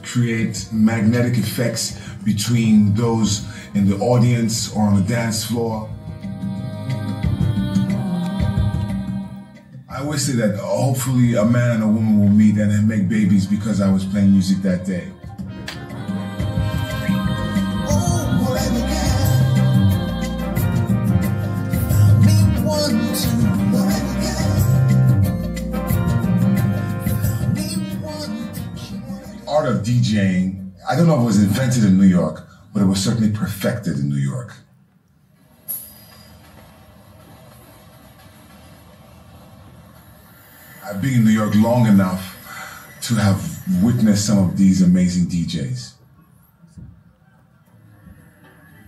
Create magnetic effects between those in the audience or on the dance floor. I always say that hopefully a man and a woman will meet and then make babies because I was playing music that day. Art of DJing, I don't know if it was invented in New York, but it was certainly perfected in New York. I've been in New York long enough to have witnessed some of these amazing DJs.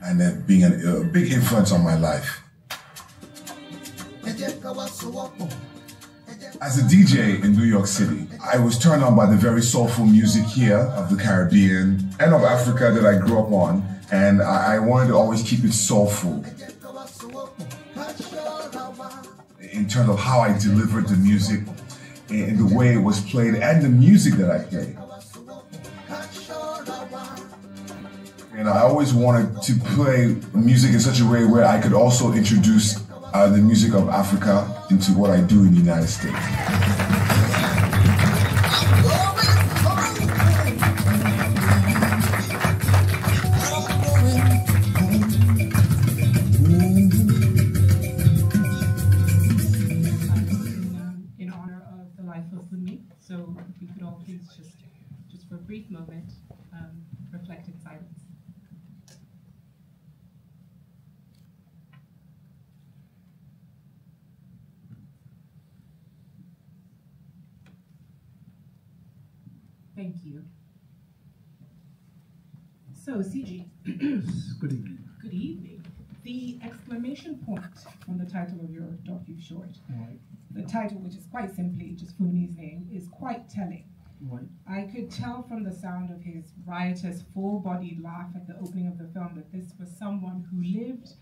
And that being a big influence on my life. As a DJ in New York City, I was turned on by the very soulful music here of the Caribbean and of Africa that I grew up on, and I wanted to always keep it soulful in terms of how I delivered the music, in the way it was played, and the music that I played. And I always wanted to play music in such a way where I could also introduce the music of Africa into what I do in the United States. In honor of the life of Funmi, so if we could all please just for a brief moment, reflect in silence. Thank you. So, Siji. Good evening. Good evening. The exclamation point from the title of your docu short, Right. the title, which is quite simply just Funmi's name, is quite telling. Right. I could tell from the sound of his riotous, full-bodied laugh at the opening of the film that this was someone who lived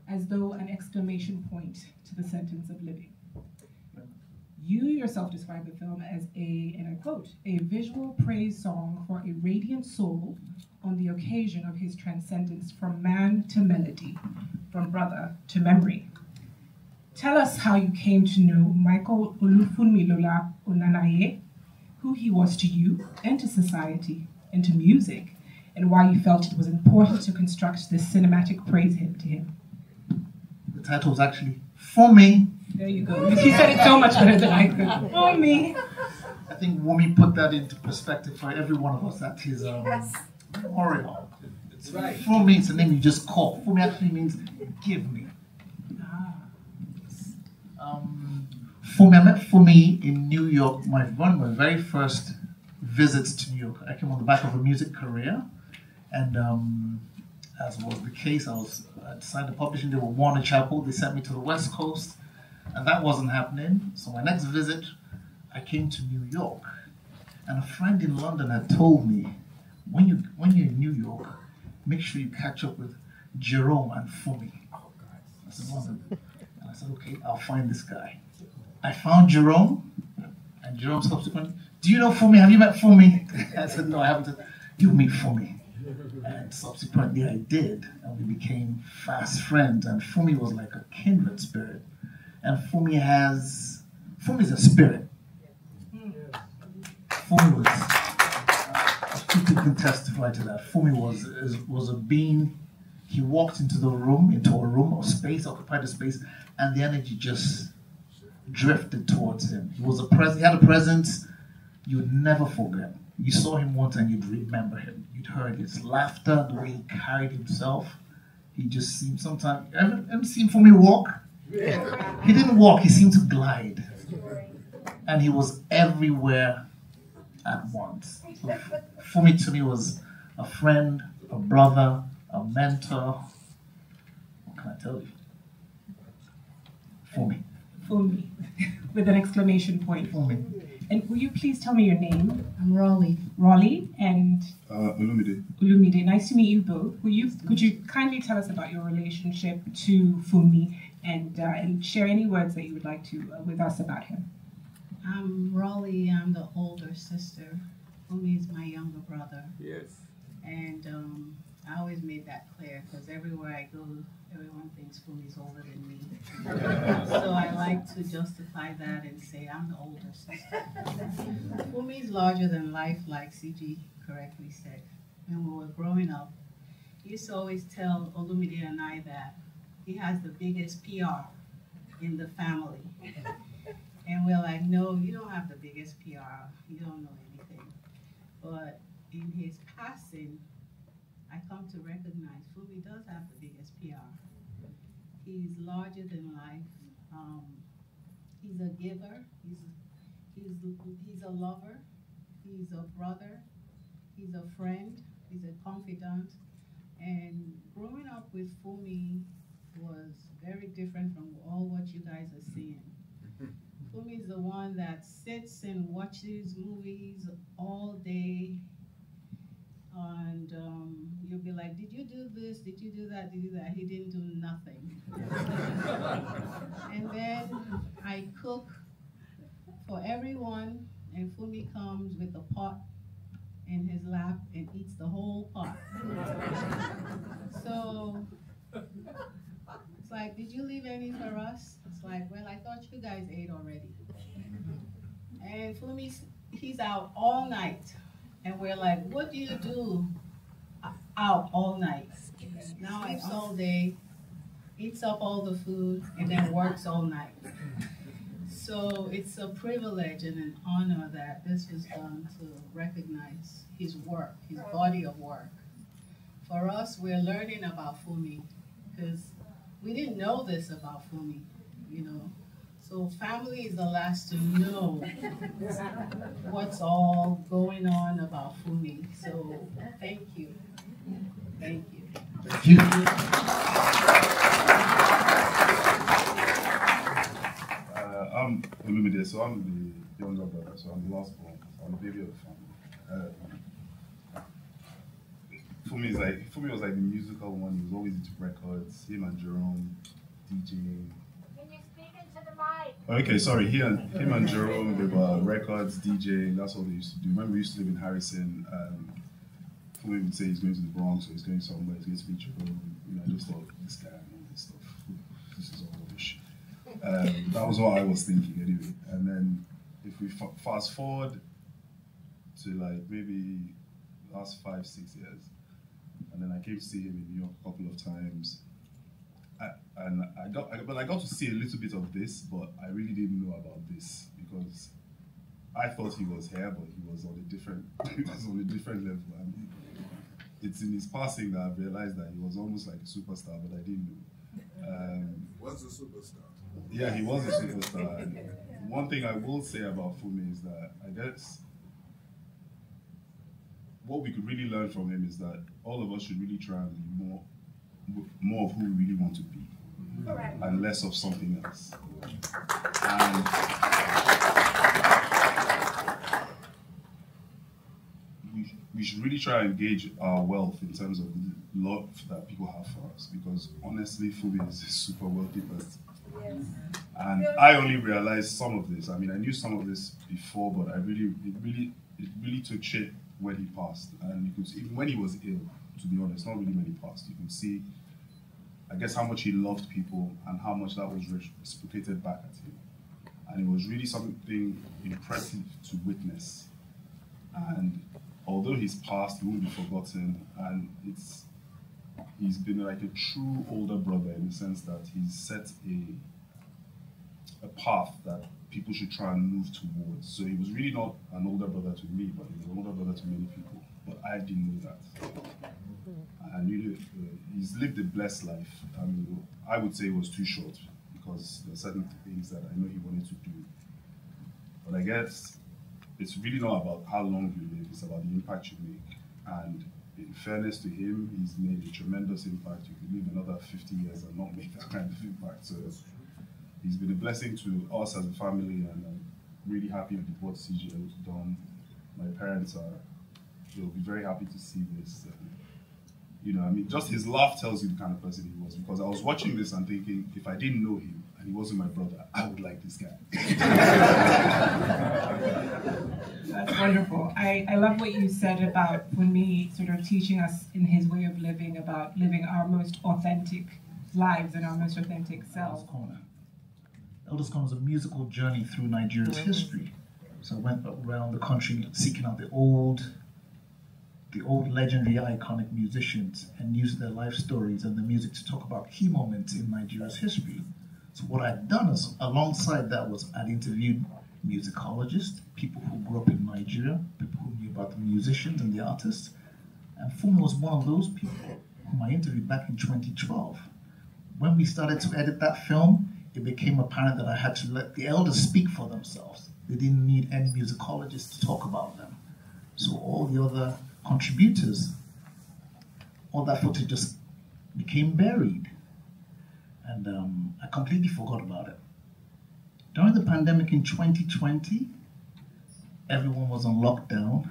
as though an exclamation point to the sentence of living. You yourself describe the film as a, and I quote, a visual praise song for a radiant soul on the occasion of his transcendence from man to melody, from brother to memory. Tell us how you came to know Michael Olufunmilola Onanaye, who he was to you and to society and to music, and why you felt it was important to construct this cinematic praise hymn to him. The title was actually Funmi. There you go. You said it so much better than I could. Funmi. I think Wumi put that into perspective for every one of us at his memorial. It's right. Funmi is a name you just call. Funmi actually means give me. Funmi, I met Funmi in New York. One of my very first visits to New York. I came on the back of a music career, and as was the case, I signed a publishing deal with Warner Chappell. They sent me to the West Coast, and that wasn't happening. So my next visit, I came to New York, and a friend in London had told me, when you're in New York, make sure you catch up with Jerome and Funmi. I said, London. And I said, okay, I'll find this guy. I found Jerome, and Jerome subsequently, do you know Funmi? Have you met Funmi? I said, no, I haven't. You meet Funmi. And subsequently I did, and we became fast friends, and Funmi was like a kindred spirit. And Funmi is a spirit. Funmi was, people can testify to that. Funmi was a being. He walked into a room or space, occupied a space, and the energy just drifted towards him. He had a presence you would never forget. You saw him once and you'd remember him. You'd heard his laughter, the way he carried himself. He just seemed sometimes, ever seen Funmi walk? Yeah. He didn't walk, he seemed to glide. And he was everywhere at once. So Funmi to me was a friend, a brother, a mentor. What can I tell you? Funmi. Funmi, with an exclamation point. Funmi. And will you please tell me your name? I'm Raleigh. Raleigh and Olumide. Olumide. Nice to meet you both. Could you kindly tell us about your relationship to Funmi? and share any words that you would like to with us about him. I'm Raleigh. I'm the older sister. Funmi is my younger brother. Yes. And I always made that clear because everywhere I go, everyone thinks Funmi's older than me. So I like to justify that and say I'm the older sister. Funmi's larger than life, like Siji correctly said. When we were growing up, he used to always tell Olumide and I that he has the biggest PR in the family. And we're like, no, you don't have the biggest PR. You don't know anything. But in his passing, I come to recognize Funmi does have the biggest PR. He's larger than life. He's a giver. He's a lover. He's a brother. He's a friend. He's a confidant. And growing up with Funmi was very different from all what you guys are seeing. Funmi is the one that sits and watches movies all day, and you'll be like, did you do this? Did you do that? Did you do that? He didn't do nothing. And then I cook for everyone, and Funmi comes with a pot in his lap and eats the whole pot. So it's like, did you leave any for us? It's like, well, I thought you guys ate already. And Funmi, he's out all night. And we're like, what do you do out all night? Now it's all day, eats up all the food, and then works all night. So it's a privilege and an honor that this was done to recognize his work, his body of work. For us, we're learning about Funmi because we didn't know this about Funmi, you know. So family is the last to know what's all going on about Funmi. So thank you. Thank you. Thank you. I'm Olumide, so I'm the younger brother, so I'm the last born. So I'm the baby of the family. Funmi was like the musical one. He was always into records. Him and Jerome, DJing. Okay, sorry. Him and Jerome, they were records, DJing. That's all they used to do. Remember, we used to live in Harrison. Funmi would say he's going to the Bronx, or he's going somewhere. He's going to meet Jerome. You know, I just thought, this guy and all this stuff. This is all rubbish. That was what I was thinking anyway. And then if we fast forward to like maybe last 5-6 years, and then I came to see him in New York a couple of times. I got to see a little bit of this, but I really didn't know about this because I thought he was here, but he was on a different level. And it's in his passing that I realized that he was almost like a superstar, but I didn't know. Was a superstar. Yeah, he was a superstar. And one thing I will say about Funmi is that I guess what we could really learn from him is that all of us should really try and be more of who we really want to be. Correct. And less of something else. And we should really try and gauge our wealth in terms of the love that people have for us, because honestly, Funmi is a super wealthy person. Yes. And I only realized some of this. I mean, I knew some of this before, but it really took shape when he passed. And you could see, even when he was ill, to be honest, not really when he passed, you could see, I guess, how much he loved people and how much that was reciprocated back at him. And it was really something impressive to witness. And although he's passed, he won't be forgotten. And he's been like a true older brother in the sense that he's set a path that people should try and move towards. So he was really not an older brother to me, but he was an older brother to many people. But I didn't know that. And he's lived a blessed life. I mean, I would say it was too short because there are certain things that I know he wanted to do. But I guess it's really not about how long you live, it's about the impact you make. And in fairness to him, he's made a tremendous impact. You could live another 50 years and not make that kind of impact. So he's been a blessing to us as a family, and I'm really happy with what Siji has done. My parents they'll be very happy to see this. You know, I mean, just his laugh tells you the kind of person he was. Because I was watching this and thinking, if I didn't know him and he wasn't my brother, I would like this guy. That's wonderful. I love what you said about Funmi sort of teaching us in his way of living about living our most authentic lives and our most authentic selves. Elders Corner was a musical journey through Nigeria's history. So I went around the country seeking out the old legendary iconic musicians and used their life stories and the music to talk about key moments in Nigeria's history. So what I'd done is, alongside that, was I'd interviewed musicologists, people who grew up in Nigeria, people who knew about the musicians and the artists. And Funmi was one of those people whom I interviewed back in 2012. When we started to edit that film, it became apparent that I had to let the elders speak for themselves. They didn't need any musicologists to talk about them. So all the other contributors, all that footage just became buried. And I completely forgot about it. During the pandemic in 2020, everyone was on lockdown,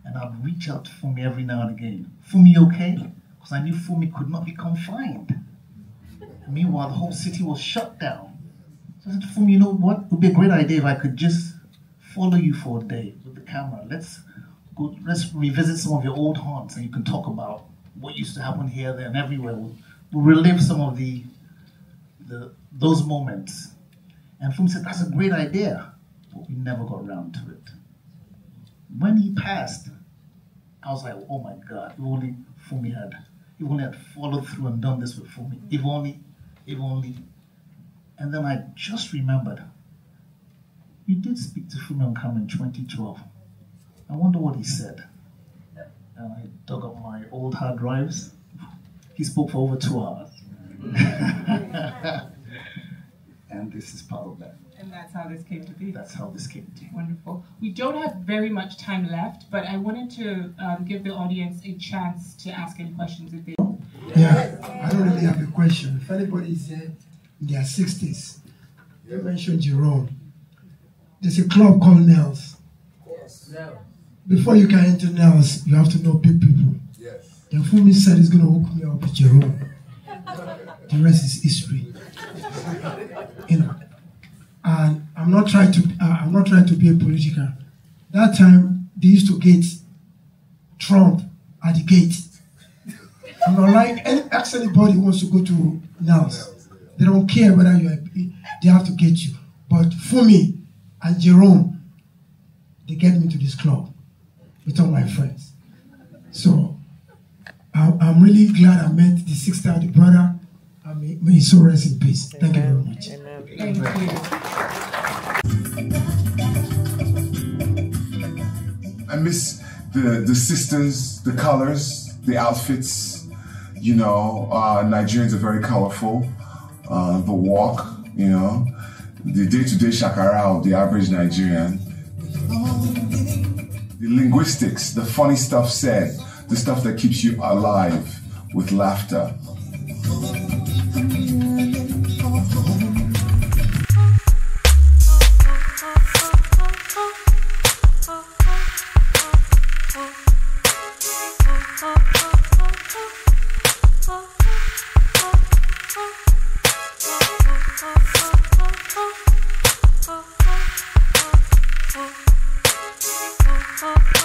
and I'd reach out to Funmi every now and again. Funmi, okay? Because I knew Funmi could not be confined. And meanwhile, the whole city was shut down. So I said to Funmi, you know what? It would be a great idea if I could just follow you for a day with the camera. Let's revisit some of your old haunts, and you can talk about what used to happen here, there, and everywhere. We'll relive some of those moments. And Funmi said, that's a great idea, but we never got around to it. When he passed, I was like, oh my God, if only Funmi had followed through and done this with Funmi. If only. And then I just remembered, we did speak to Funmi on camera in 2012. I wonder what he said. And I dug up my old hard drives. He spoke for over 2 hours. And this is part of that. And that's how this came to be. That's how this came to be. Wonderful. We don't have very much time left, but I wanted to give the audience a chance to ask any questions if they... Yeah, I don't really have a question. If anybody's in their 60s, you mentioned Jerome. There's a club called Nels. Yes. Before you can enter Nels, you have to know big people. Yes. And Funmi said he's going to hook me up with Jerome. The rest is history. You know, and I'm not trying to be a political. That time they used to get Trump at the gate. I'm not like ask anybody who wants to go to Nels. They don't care whether they have to get you. But Funmi and Jerome, they get me to this club with all my friends. So I'm really glad I met the sister, the brother. May his soul rest in peace. Thank you very much. Thank you. I miss the sisters, the colors, the outfits. You know, Nigerians are very colorful. The walk, you know, the day-to-day shakara of the average Nigerian. The linguistics, the funny stuff said, the stuff that keeps you alive with laughter. Oh